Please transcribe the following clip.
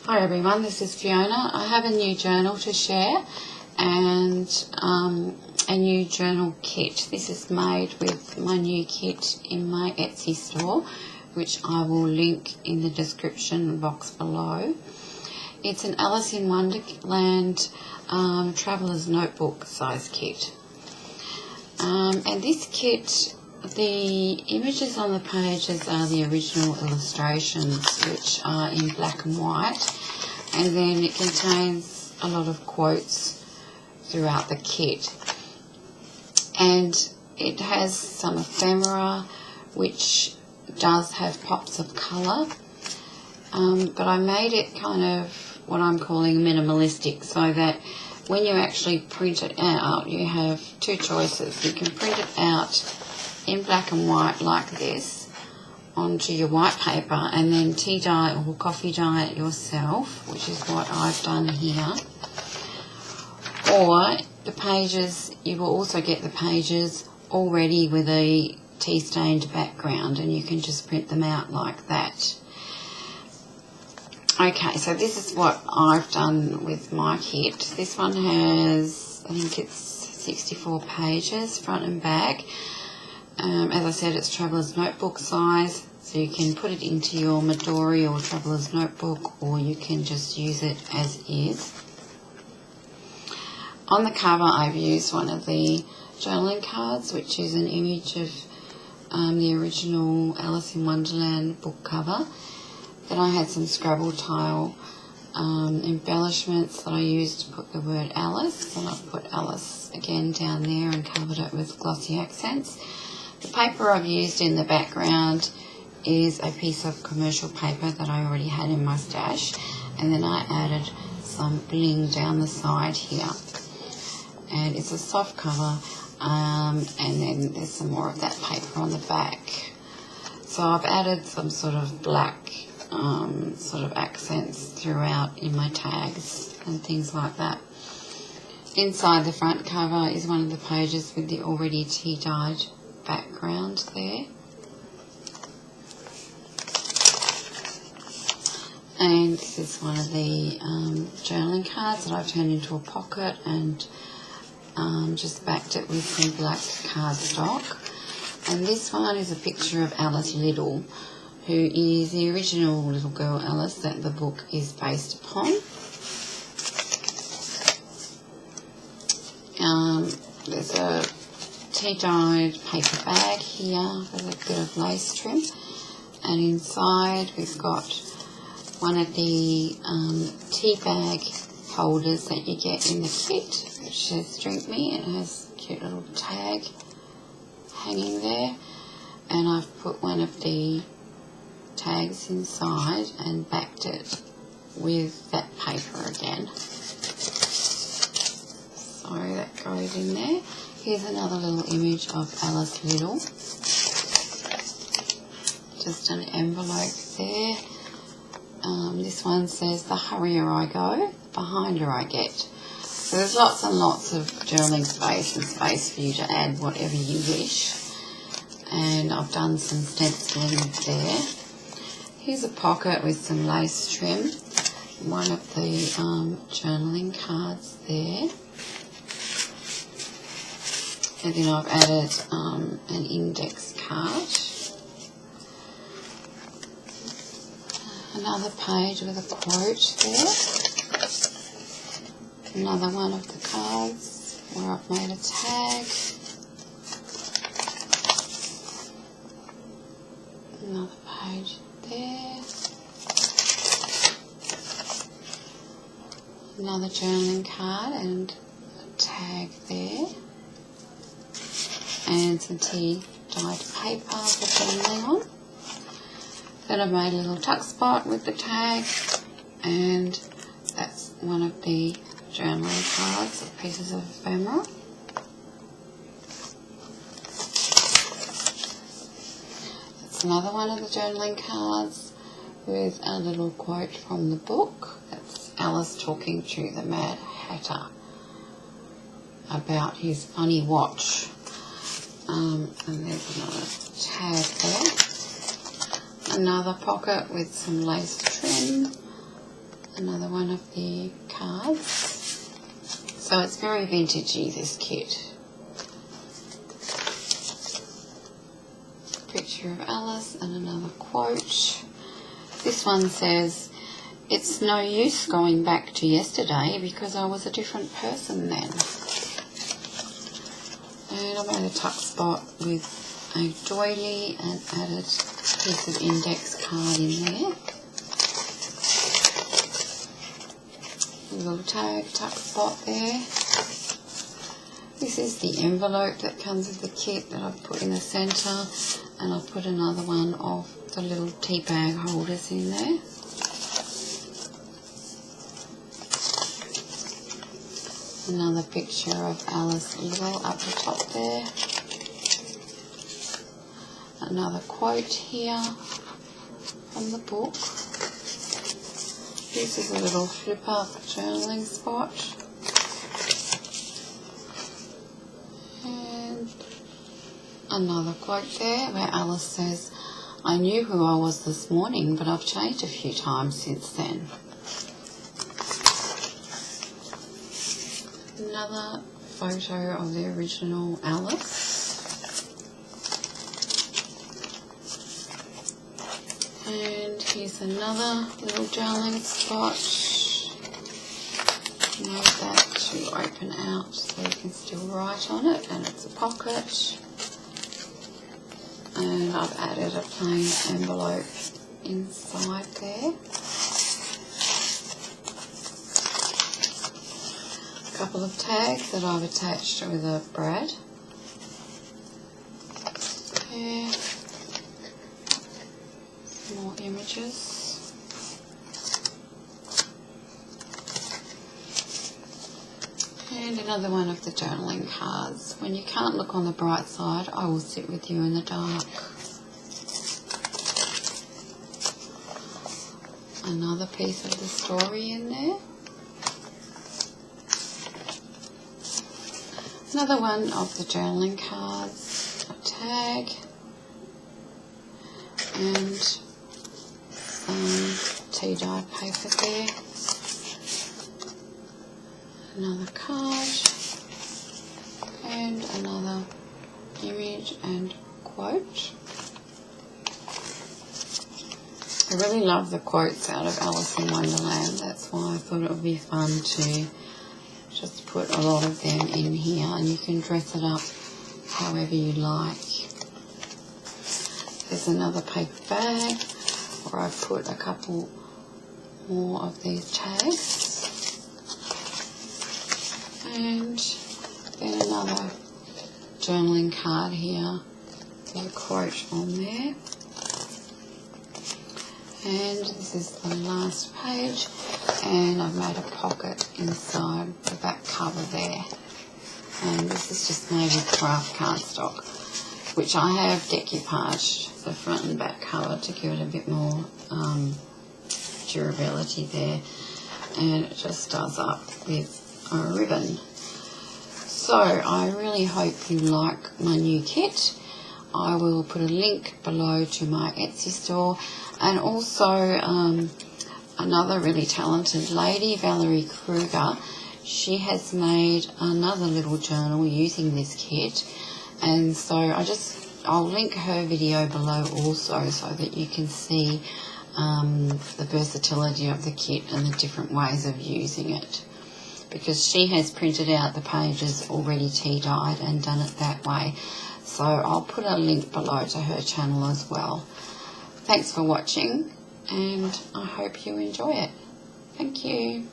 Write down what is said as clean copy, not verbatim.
Hi everyone, this is Fiona. I have a new journal to share and a new journal kit. This is made with my new kit in my Etsy store, which I will link in the description box below. It's an Alice in Wonderland Traveller's Notebook size kit. And this kit, the images on the pages are the original illustrations, which are in black and white, and then it contains a lot of quotes throughout the kit. And it has some ephemera, which does have pops of colour, but I made it kind of what I'm calling minimalistic, so that when you actually print it out, you have two choices. You can print it out in black and white like this onto your white paper and then tea dye or coffee dye it yourself, which is what I've done here. Or the pages, you will also get the pages already with a tea stained background, and you can just print them out like that. Okay, so this is what I've done with my kit. This one has, I think it's 64 pages, front and back. As I said, it's Traveller's Notebook size, so you can put it into your Midori or Traveller's Notebook, or you can just use it as is. On the cover, I've used one of the journaling cards, which is an image of the original Alice in Wonderland book cover. Then I had some Scrabble tile embellishments that I used to put the word Alice, and I've put Alice again down there and covered it with glossy accents. The paper I've used in the background is a piece of commercial paper that I already had in my stash, and then I added some bling down the side here. And it's a soft cover, and then there's some more of that paper on the back. So I've added some sort of black sort of accents throughout in my tags and things like that. Inside the front cover is one of the pages with the already tea dyed background there. And this is one of the journaling cards that I've turned into a pocket and just backed it with some black cardstock. And this one is a picture of Alice Little, who is the original little girl Alice that the book is based upon. There's a tea-dyed paper bag here with a bit of lace trim, and inside we've got one of the tea bag holders that you get in the kit, which says "Drink Me." It has a cute little tag hanging there, and I've put one of the tags inside and backed it with that paper again. So that goes in there. Here's another little image of Alice Little. Just an envelope there. This one says, "The hurrier I go, behind her I get." So there's lots and lots of journaling space and space for you to add whatever you wish. And I've done some stenciling there. Here's a pocket with some lace trim. One of the journaling cards there. And then I've added an index card. Another page with a quote there. Another one of the cards where I've made a tag. Another page there. Another journaling card and a tag there. And some tea dyed paper for journaling on. Then I've made a little tuck spot with the tag, and that's one of the journaling cards, pieces of ephemera. That's another one of the journaling cards with a little quote from the book. That's Alice talking to the Mad Hatter about his funny watch. And there's another tag there. Another pocket with some lace trim, another one of the cards. So it's very vintagey, this kit. Picture of Alice and another quote. This one says, "It's no use going back to yesterday because I was a different person then." And I made a tuck spot with a doily and added a piece of index card in there. A little tag tuck spot there. This is the envelope that comes with the kit that I've put in the centre, and I've put another one of the little tea bag holders in there. Another picture of Alice Little up the top there. Another quote here from the book. This is a little flip-up journaling spot. And another quote there where Alice says, "I knew who I was this morning, but I've changed a few times since then." Another photo of the original Alice. And here's another little journaling spot. Made that to open out so you can still write on it, and it's a pocket. And I've added a plain envelope inside there. A couple of tags that I've attached with a brad. There. More images. And another one of the journaling cards. When you can't look on the bright side, I will sit with you in the dark. Another piece of the story in there. Another one of the journaling cards. A tag. And some tea-dyed paper there. Another card, and another image and quote. I really love the quotes out of Alice in Wonderland. That's why I thought it would be fun to just put a lot of them in here, and you can dress it up however you like. There's another paper bag where I've put a couple more of these tags. And then another journaling card here with a quote on there. And this is the last page, and I've made a pocket inside the back cover there. And this is just made with craft cardstock, which I have decoupaged the front and back cover to give it a bit more durability there. And it just does up with a ribbon. So I really hope you like my new kit. I will put a link below to my Etsy store, and also another really talented lady, Valerie Kruger. She has made another little journal using this kit, and so I'll link her video below also so that you can see the versatility of the kit and the different ways of using it, because she has printed out the pages already tea-dyed and done it that way. So I'll put a link below to her channel as well. Thanks for watching, and I hope you enjoy it. Thank you.